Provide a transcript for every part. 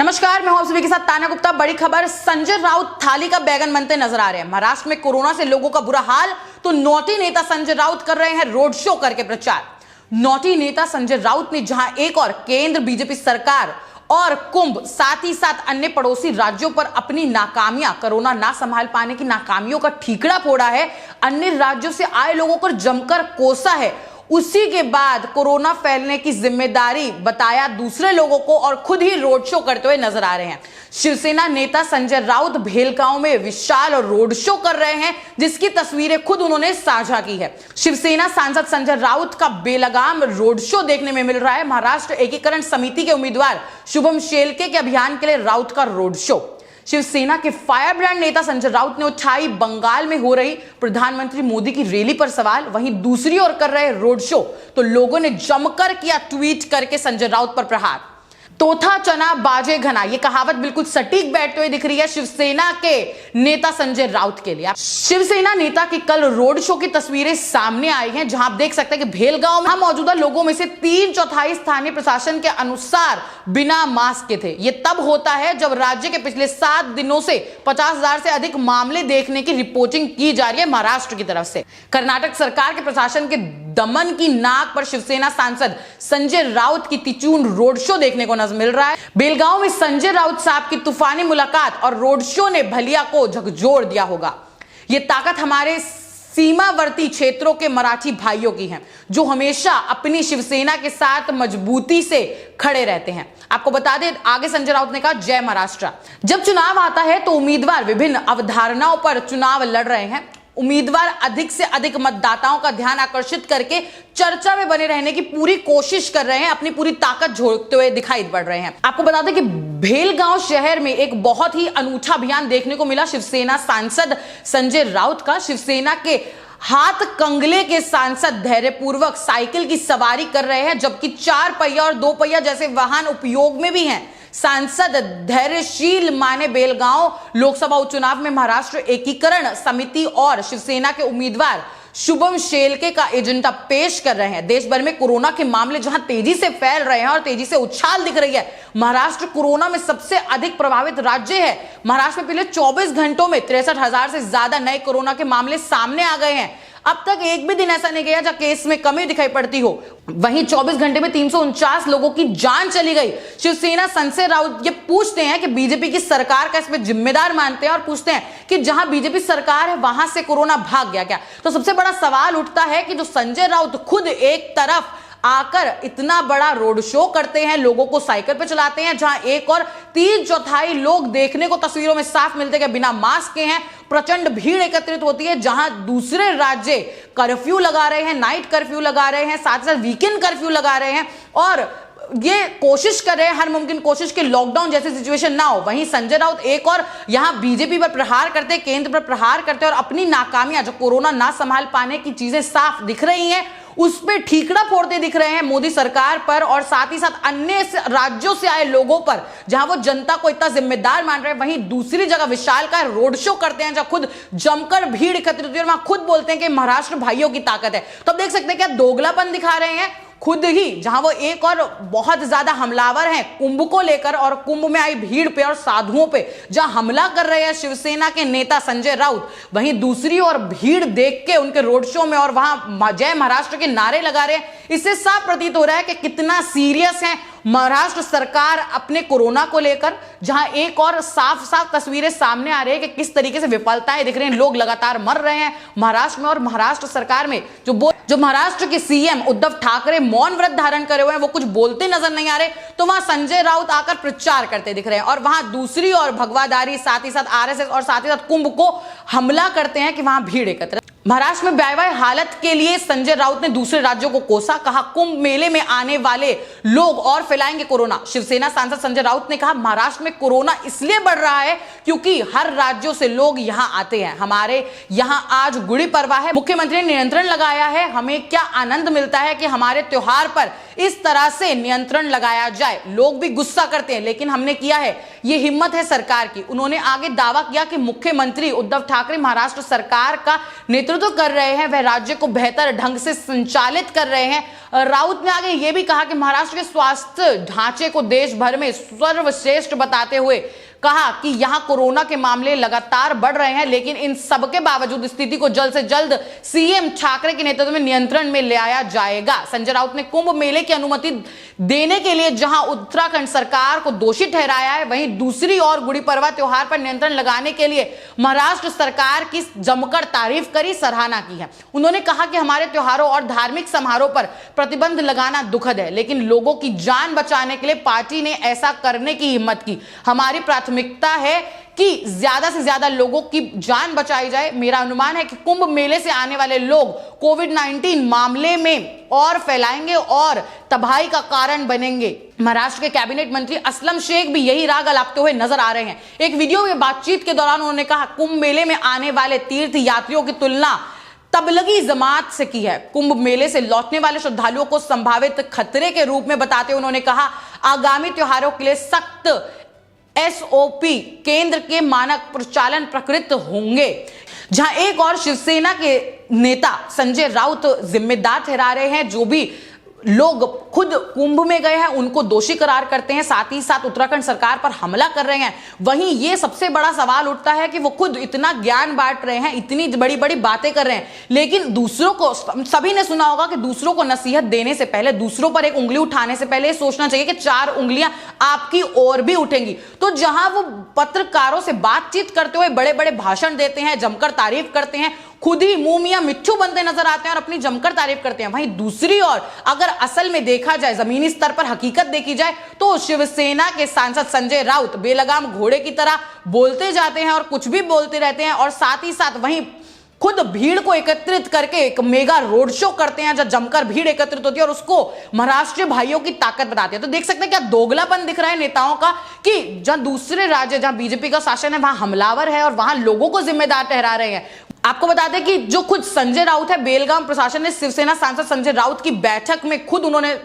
नमस्कार, मैं हूं आप सभी के साथ ताना गुप्ता। बड़ी खबर, संजय राउत थाली का बैगन बनते नजर आ रहे हैं। महाराष्ट्र में कोरोना से लोगों का बुरा हाल, तो नौटी नेता संजय राउत कर रहे हैं रोड शो करके प्रचार। नौटी नेता संजय राउत ने जहां एक और केंद्र बीजेपी सरकार और कुंभ, साथ ही साथ अन्य पड़ोसी राज्यों पर अपनी नाकामियां, कोरोना ना संभाल पाने की नाकामियों का ठीकरा फोड़ा है, अन्य राज्यों से आए लोगों को जमकर कोसा है। उसी के बाद कोरोना फैलने की जिम्मेदारी बताया दूसरे लोगों को और खुद ही रोड शो करते हुए नजर आ रहे हैं। शिवसेना नेता संजय राउत भेलगांव में विशाल रोड शो कर रहे हैं, जिसकी तस्वीरें खुद उन्होंने साझा की है। शिवसेना सांसद संजय राउत का बेलगाम रोड शो देखने में मिल रहा है। महाराष्ट्र एकीकरण समिति के उम्मीदवार शुभम शेलके के अभियान के लिए राउत का रोड शो। शिवसेना के फायर ब्रांड नेता संजय राउत ने उठाई बंगाल में हो रही प्रधानमंत्री मोदी की रैली पर सवाल, वहीं दूसरी ओर कर रहे रोड शो तो लोगों ने जमकर किया ट्वीट करके संजय राउत पर प्रहार। तोथा चना बाजे घना, ये कहावत बिल्कुल सटीक बैठते हुए दिख रही है शिवसेना के नेता संजय राउत के लिए। शिवसेना नेता की कल रोड शो की तस्वीरें सामने आई हैं, जहां आप देख सकते हैं कि भेलगांव में मौजूदा लोगों में से 3/4 स्थानीय प्रशासन के अनुसार बिना मास्क के थे। ये तब होता है जब राज्य के पिछले 7 दिनों से 50,000 से अधिक मामले देखने की रिपोर्टिंग की जा रही है महाराष्ट्र की तरफ से। कर्नाटक सरकार के प्रशासन के दमन की नाक पर शिवसेना सांसद संजय राउत की तिचून रोड शो देखने को मिल रहा है। बेलगांव में संजय राउत साहब की तूफानी मुलाकात और रोड शो ने भलिया को झकझोर दिया होगा। यह ताकत हमारे सीमावर्ती क्षेत्रों के मराठी भाइयों की है, जो हमेशा अपनी शिवसेना के साथ मजबूती से खड़े रहते हैं। आपको बता दें, आगे संजय राउत ने कहा, जय महाराष्ट्र। जब चुनाव आता है तो उम्मीदवार विभिन्न अवधारणाओं पर चुनाव लड़ रहे हैं। उम्मीदवार अधिक से अधिक मतदाताओं का ध्यान आकर्षित करके चर्चा में बने रहने की पूरी कोशिश कर रहे हैं, अपनी पूरी ताकत झोंकते हुए दिखाई पड़ रहे हैं। आपको बता दें कि भेलगांव शहर में एक बहुत ही अनूठा अभियान देखने को मिला शिवसेना सांसद संजय राउत का। शिवसेना के हाथ कंगले के सांसद धैर्यपूर्वक साइकिल की सवारी कर रहे हैं, जबकि 4 पहिया और 2 पहिया जैसे वाहन उपयोग में भी हैं। सांसद धैर्यशील माने बेलगांव लोकसभा उपचुनाव में महाराष्ट्र एकीकरण समिति और शिवसेना के उम्मीदवार शुभम शेलके का एजेंडा पेश कर रहे हैं। देश भर में कोरोना के मामले जहां तेजी से फैल रहे हैं और तेजी से उछाल दिख रही है, महाराष्ट्र कोरोना में सबसे अधिक प्रभावित राज्य है। महाराष्ट्र में पिछले 24 घंटों में 63,000 से ज्यादा नए कोरोना के मामले सामने आ गए हैं। अब तक एक भी दिन ऐसा नहीं गया जहां केस में कमी दिखाई पड़ती हो। वहीं 24 घंटे में 349 लोगों की जान चली गई। शिवसेना संजय राउत ये पूछते हैं कि बीजेपी की सरकार का इसमें जिम्मेदार मानते हैं और पूछते हैं कि जहां बीजेपी सरकार है वहां से कोरोना भाग गया क्या। तो सबसे बड़ा सवाल उठता है कि जो संजय राउत खुद एक तरफ आकर इतना बड़ा रोड शो करते हैं, लोगों को साइकिल पे चलाते हैं, जहां एक और 3/4 लोग देखने को तस्वीरों में साफ मिलते हैं कि बिना मास्क के हैं। प्रचंड भीड़ एकत्रित होती है, जहां दूसरे राज्य कर्फ्यू लगा रहे हैं, नाइट कर्फ्यू लगा रहे हैं, साथ साथ वीकेंड कर्फ्यू लगा रहे हैं और ये कोशिश कर रहे हैं हर मुमकिन कोशिश कि लॉकडाउन जैसी सिचुएशन ना हो। वहीं संजय राउत एक और यहां बीजेपी पर प्रहार करते, केंद्र पर प्रहार करते और अपनी नाकामियां, जो कोरोना ना संभाल पाने की चीजें साफ दिख रही हैं, उस पे ठीकरा फोड़ते दिख रहे हैं मोदी सरकार पर और साथ ही साथ अन्य राज्यों से आए लोगों पर, जहां वो जनता को इतना जिम्मेदार मान रहे हैं। वहीं दूसरी जगह विशाल का रोड शो करते हैं, जहां खुद जमकर भीड़ एकत्रित होती है और वहां खुद बोलते हैं कि महाराष्ट्र भाइयों की ताकत है। तो अब देख सकते हैं क्या दोगलापन दिखा रहे हैं खुद ही, जहां वो एक और बहुत ज्यादा हमलावर हैं कुंभ को लेकर और कुंभ में आई भीड़ पे और साधुओं पे जहां हमला कर रहे हैं शिवसेना के नेता संजय राउत, वहीं दूसरी ओर भीड़ देख के उनके रोड शो में और वहां जय महाराष्ट्र के नारे लगा रहे हैं। इससे साफ प्रतीत हो रहा है कि कितना सीरियस है महाराष्ट्र सरकार अपने कोरोना को लेकर, जहां एक और साफ साफ तस्वीरें सामने आ रही है कि किस तरीके से विफलताएं दिख रही हैं। लोग लगातार मर रहे हैं महाराष्ट्र में और महाराष्ट्र सरकार में जो महाराष्ट्र के सीएम उद्धव ठाकरे मौन व्रत धारण करे हुए हैं, वो कुछ बोलते नजर नहीं आ रहे, तो वहां संजय राउत आकर प्रचार करते दिख रहे हैं और वहां दूसरी ओर भगवाधारी, साथ ही साथ आरएसएस और साथ ही साथ कुंभ को हमला करते हैं कि वहां भीड़ एकत्र। महाराष्ट्र में व्यावहाय हालत के लिए संजय राउत ने दूसरे राज्यों को कोसा, कहा कुंभ मेले में आने वाले लोग और फैलाएंगे कोरोना। शिवसेना सांसद संजय राउत ने कहा, महाराष्ट्र में कोरोना इसलिए बढ़ रहा है क्योंकि हर राज्यों से लोग यहां आते हैं। हमारे यहां आज गुड़ी पड़वा है, मुख्यमंत्री ने नियंत्रण लगाया है। हमें क्या आनंद मिलता है कि हमारे त्योहार पर इस तरह से नियंत्रण लगाया जाए। लोग भी गुस्सा करते हैं, लेकिन हमने किया है, ये हिम्मत है सरकार की। उन्होंने आगे दावा किया कि मुख्यमंत्री उद्धव ठाकरे महाराष्ट्र सरकार का नेतृत्व नेतृत्व कर रहे हैं वह राज्य को बेहतर ढंग से संचालित कर रहे हैं। राउत ने आगे यह भी कहा कि महाराष्ट्र के स्वास्थ्य ढांचे को देश भर में सर्वश्रेष्ठ बताते हुए कहा कि यहां कोरोना के मामले लगातार बढ़ रहे हैं, लेकिन इन सब के बावजूद स्थिति को जल्द से जल्द सीएम ठाकरे के नेतृत्व में नियंत्रण में ले आया जाएगा। संजय राउत ने कुंभ मेले की अनुमति देने के लिए जहां उत्तराखंड सरकार को दोषी ठहराया है, वहीं दूसरी ओर गुड़ी पड़वा त्योहार पर नियंत्रण लगाने के लिए महाराष्ट्र सरकार की जमकर तारीफ करी, सराहना की है। उन्होंने कहा कि हमारे त्योहारों और धार्मिक समारोह पर प्रतिबंध लगाना दुखद है, लेकिन लोगों की जान बचाने के लिए पार्टी ने ऐसा करने की हिम्मत की। हमारी प्राथमिकता है कि ज्यादा से ज्यादा लोगों की जान बचाई जाए। मेरा अनुमान है कि कुंभ मेले से आने वाले लोग कोविड-19 मामले में और फैलाएंगे और तबाही का कारण बनेंगे। महाराष्ट्र के कैबिनेट मंत्री असलम शेख भी यही राग अलापते हुए नजर आ रहे हैं। एक वीडियो में बातचीत के दौरान उन्होंने कहा, कुंभ मेले में आने वाले तीर्थ यात्रियों की तुलना तबलगी जमात से की है। कुंभ मेले से लौटने वाले श्रद्धालुओं को संभावित खतरे के रूप में बताते हुए उन्होंने कहा, आगामी त्योहारों के लिए सख्त एसओपी केंद्र के मानक प्रचालन प्रकृत होंगे। जहां एक और शिवसेना के नेता संजय राउत जिम्मेदार ठहरा रहे हैं, जो भी लोग खुद कुंभ में गए हैं उनको दोषी करार करते हैं, साथ ही साथ उत्तराखंड सरकार पर हमला कर रहे हैं। वहीं ये सबसे बड़ा सवाल उठता है कि वो खुद इतना ज्ञान बांट रहे हैं, इतनी बड़ी बड़ी बातें कर रहे हैं, लेकिन दूसरों को, सभी ने सुना होगा कि दूसरों को नसीहत देने से पहले, दूसरों पर एक उंगली उठाने से पहले सोचना चाहिए कि 4 उंगलियां आपकी ओर भी उठेंगी। तो जहां वो पत्रकारों से बातचीत करते हुए बड़े बड़े भाषण देते हैं, जमकर तारीफ करते हैं, खुद ही मुंह मियां मिट्ठू बनते नजर आते हैं और अपनी जमकर तारीफ करते हैं, वहीं दूसरी ओर अगर असल में देखा जाए, जमीनी स्तर पर हकीकत देखी जाए, तो शिवसेना के सांसद संजय राउत बेलगाम घोड़े की तरह बोलते जाते हैं और कुछ भी बोलते रहते हैं, और साथ ही साथ वहीं खुद भीड़ को एकत्रित करके एक मेगा रोड शो करते हैं, जब जमकर भीड़ एकत्रित होती है और उसको महाराष्ट्र भाइयों की ताकत बताते हैं। तो देख सकते हैं क्या दोगलापन दिख रहा है नेताओं का, कि जहां दूसरे राज्य, जहां बीजेपी का शासन है, वहां हमलावर है और वहां लोगों को जिम्मेदार ठहरा रहे हैं। आपको बता दें कि जो खुद संजय राउत है, बेलगाम प्रशासन ने शिवसेना सांसद संजय राउत की बैठक में खुद उन्होंने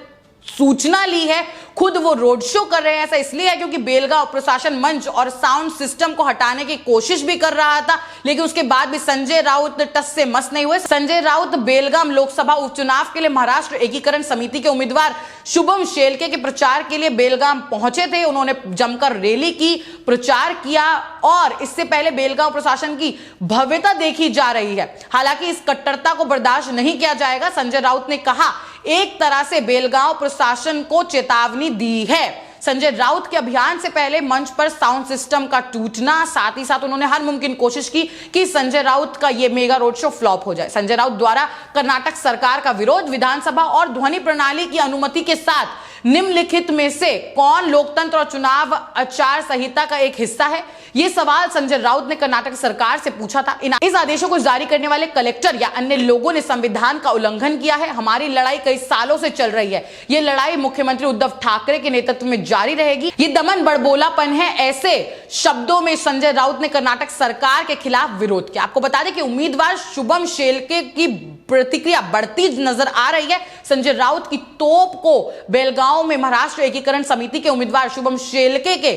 सूचना ली है, खुद वो रोड शो कर रहे हैं। ऐसा इसलिए है क्योंकि बेलगांव प्रशासन मंच और साउंड सिस्टम को हटाने की कोशिश भी कर रहा था, लेकिन उसके बाद भी संजय राउत टस से मस नहीं हुए। संजय राउत बेलगाम लोकसभा उपचुनाव के लिए महाराष्ट्र एकीकरण समिति के उम्मीदवार शुभम शेलके के प्रचार के लिए बेलगाम पहुंचे थे। उन्होंने जमकर रैली की, प्रचार किया और इससे पहले बेलगांव प्रशासन की भव्यता देखी जा रही है। हालांकि इस कट्टरता को बर्दाश्त नहीं किया जाएगा। संजय राउत ने कहा, एक तरह से बेलगांव प्रशासन को चेतावनी दी है। संजय राउत के अभियान से पहले मंच पर साउंड सिस्टम का टूटना, साथ ही साथ उन्होंने हर मुमकिन कोशिश की कि संजय राउत का यह मेगा रोड शो फ्लॉप हो जाए। संजय राउत द्वारा कर्नाटक सरकार का विरोध, विधानसभा और ध्वनि प्रणाली की अनुमति के साथ निम्नलिखित में से कौन लोकतंत्र और चुनाव आचार संहिता का एक हिस्सा है? यह सवाल संजय राउत ने कर्नाटक सरकार से पूछा था। इस आदेशों को जारी करने वाले कलेक्टर या अन्य लोगों ने संविधान का उल्लंघन किया है। हमारी लड़ाई कई सालों से चल रही है। यह लड़ाई मुख्यमंत्री उद्धव ठाकरे के नेतृत्व में जारी रहेगी। ये दमन बड़बोलापन है, ऐसे शब्दों में संजय राउत ने कर्नाटक सरकार के खिलाफ विरोध किया। आपको बता दें कि उम्मीदवार शुभम शेलके की प्रतिक्रिया बढ़ती नजर आ रही है। संजय राउत की तोप को बेलगांव में महाराष्ट्र एकीकरण समिति के उम्मीदवार शुभम शेलके के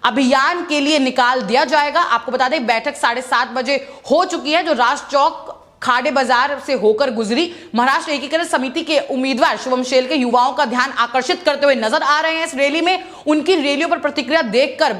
अभियान के लिए निकाल दिया जाएगा। आपको बता दें बैठक 7:30 बजे हो चुकी है, जो राष्ट्र चौक खाड़े बाजार से होकर गुजरी। महाराष्ट्र एकीकरण समिति के उम्मीदवार शुभम शेलके युवाओं का ध्यान आकर्षित करते हुए नजर आ रहे हैं इस रैली में। उनकी रैलियों पर प्रतिक्रिया देखकर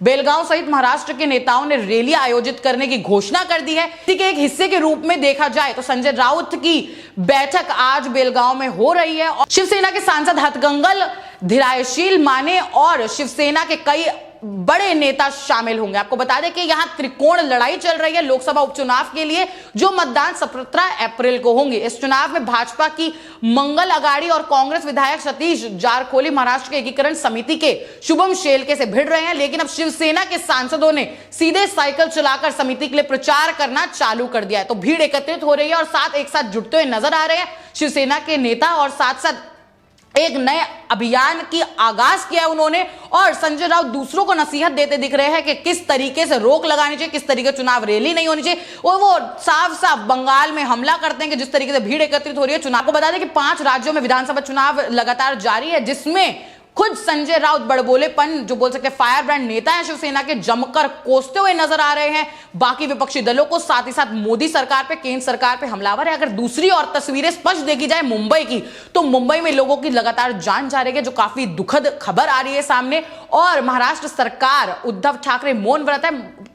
बेलगांव सहित महाराष्ट्र के नेताओं ने रैली आयोजित करने की घोषणा कर दी है। इसी के एक हिस्से के रूप में देखा जाए तो संजय राउत की बैठक आज बेलगांव में हो रही है और शिवसेना के सांसद हथगंगल धीरायशील माने और शिवसेना के कई बड़े नेता शामिल होंगे। आपको बता दें कि यहां त्रिकोण लड़ाई चल रही है लोकसभा उपचुनाव के लिए, जो मतदान 17 अप्रैल को होंगे। इस चुनाव में भाजपा की मंगल अगाड़ी और कांग्रेस विधायक सतीश जारखोली महाराष्ट्र के एकीकरण समिति के शुभम शेलके से भिड़ रहे हैं, लेकिन अब शिवसेना के सांसदों ने सीधे साइकिल चलाकर समिति के लिए प्रचार करना चालू कर दिया है। तो भीड़ एकत्रित हो रही है और एक साथ जुटते हुए नजर आ रहे हैं शिवसेना के नेता, और साथ साथ एक नए अभियान की आगाज किया उन्होंने। और संजय राउत दूसरों को नसीहत देते दिख रहे हैं कि किस तरीके से रोक लगानी चाहिए, किस तरीके से चुनाव रैली नहीं होनी चाहिए। और वो साफ साफ बंगाल में हमला करते हैं कि जिस तरीके से भीड़ एकत्रित हो रही है। चुनाव को बता दें कि 5 राज्यों में विधानसभा चुनाव लगातार जारी है, जिसमें खुद संजय राउत बड़बोलेपन जो बोल सकते हैं फायर ब्रांड नेता है शिवसेना के जमकर कोसते हुए नजर आ रहे हैं बाकी विपक्षी दलों को, साथ ही साथ मोदी सरकार पे, केंद्र सरकार पे हमलावर है। अगर दूसरी और तस्वीरें स्पष्ट देखी जाए मुंबई की, तो मुंबई में लोगों की लगातार जान जा रही है, जो काफी दुखद खबर आ रही है सामने। और महाराष्ट्र सरकार, उद्धव ठाकरे मौन व्रत है,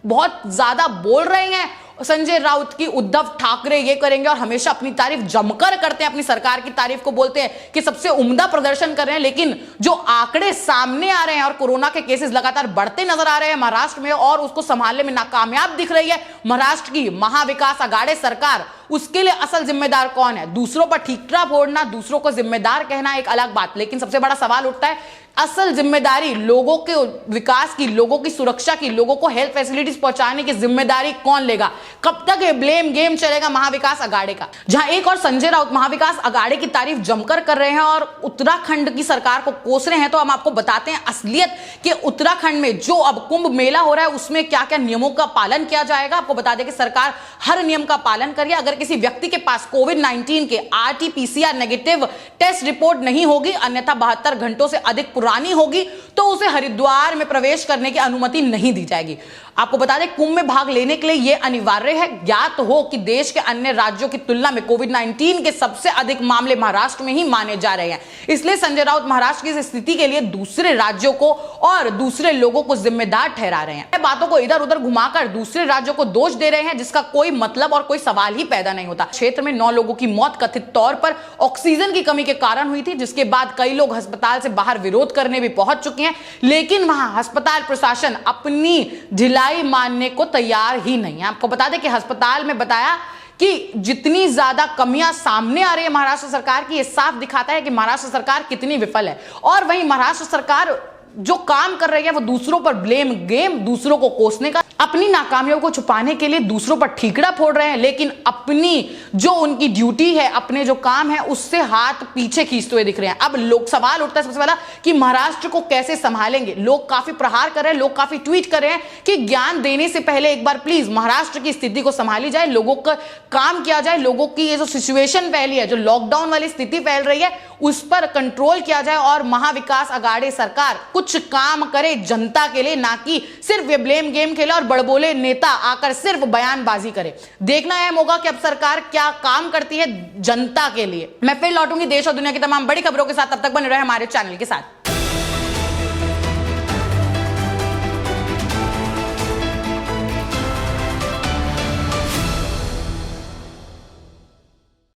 बहुत ज्यादा बोल रहे हैं संजय राउत की उद्धव ठाकरे ये करेंगे और हमेशा अपनी तारीफ जमकर करते हैं, अपनी सरकार की तारीफ को बोलते हैं कि सबसे उम्दा प्रदर्शन कर रहे हैं। लेकिन जो आंकड़े सामने आ रहे हैं और कोरोना के केसेस लगातार बढ़ते नजर आ रहे हैं महाराष्ट्र में और उसको संभालने में नाकामयाब दिख रही है महाराष्ट्र की महाविकास आघाड़ी सरकार, उसके लिए असल जिम्मेदार कौन है? दूसरों पर ठीकरा फोड़ना, दूसरों को जिम्मेदार कहना एक अलग बात, लेकिन सबसे बड़ा सवाल उठता है असल जिम्मेदारी लोगों के विकास की, लोगों की सुरक्षा की, लोगों को हेल्थ फैसिलिटीज पहुंचाने की जिम्मेदारी कौन लेगा? कब तक ये ब्लेम गेम चलेगा महाविकास आघाड़ी का? जहां एक और संजय राउत महाविकास आघाड़ी की तारीफ जमकर कर रहे हैं और उत्तराखंड की सरकार को कोस रहे हैं, तो हम आपको बताते हैं असलियत कि उत्तराखंड में जो अब कुंभ मेला हो रहा है उसमें क्या क्या नियमों का पालन किया जाएगा। आपको बता दें कि सरकार हर नियम का पालन करिए। अगर किसी व्यक्ति के पास कोविड-19 के RT-PCR नेगेटिव टेस्ट रिपोर्ट नहीं होगी, अन्यथा 72 घंटों से अधिक पुरानी होगी, तो उसे हरिद्वार में प्रवेश करने की अनुमति नहीं दी जाएगी। आपको बता दें कुंभ में भाग लेने के लिए यह अनिवार्य है। ज्ञात हो कि देश के अन्य राज्यों की तुलना में कोविड-19 के सबसे अधिक मामले महाराष्ट्र में ही माने जा रहे हैं। इसलिए संजय राउत महाराष्ट्र की इस स्थिति के लिए दूसरे राज्यों को और दूसरे लोगों को जिम्मेदार ठहरा रहे हैं। बातों को इधर उधर घुमाकर दूसरे राज्यों को दोष दे रहे हैं, जिसका कोई मतलब और कोई सवाल ही पैदा नहीं होता। क्षेत्र में 9 लोगों की मौत कथित तौर पर ऑक्सीजन की कमी के कारण हुई थी, जिसके बाद कई लोग अस्पताल से बाहर विरोध करने भी पहुंच चुके हैं, लेकिन वहां अस्पताल प्रशासन अपनी ढिलाई मानने को तैयार ही नहीं है। आपको बता दें कि अस्पताल में बताया कि जितनी ज्यादा कमियां सामने आ रही है महाराष्ट्र सरकार की, ये साफ दिखाता है कि महाराष्ट्र सरकार कितनी विफल है। और वहीं महाराष्ट्र सरकार जो काम कर रही है वो दूसरों पर ब्लेम गेम, दूसरों को कोसने का, अपनी नाकामियों को छुपाने के लिए दूसरों पर ठीकरा फोड़ रहे हैं, लेकिन अपनी जो उनकी ड्यूटी है, अपने जो काम है, उससे हाथ पीछे खींचते हुए दिख रहे हैं। अब लोग सवाल उठता है सबसे पहला कि महाराष्ट्र को कैसे संभालेंगे। लोग काफी प्रहार कर रहे हैं, लोग काफी ट्वीट कर रहे हैं कि ज्ञान देने से पहले एक बार प्लीज महाराष्ट्र की स्थिति को संभाली जाए, लोगों का काम किया जाए, लोगों की ये जो सिचुएशन फैली है, जो लॉकडाउन वाली स्थिति फैल रही है, उस पर कंट्रोल किया जाए और महाविकास आघाड़ी सरकार कुछ काम करे जनता के लिए, ना कि सिर्फ ये ब्लेम गेम खेले और बड़बोले नेता आकर सिर्फ बयानबाजी करे। देखना अहम होगा कि अब सरकार क्या काम करती है जनता के लिए। मैं फिर लौटूंगी देश और दुनिया की तमाम बड़ी खबरों के साथ, तब तक बने रहे हमारे चैनल के साथ।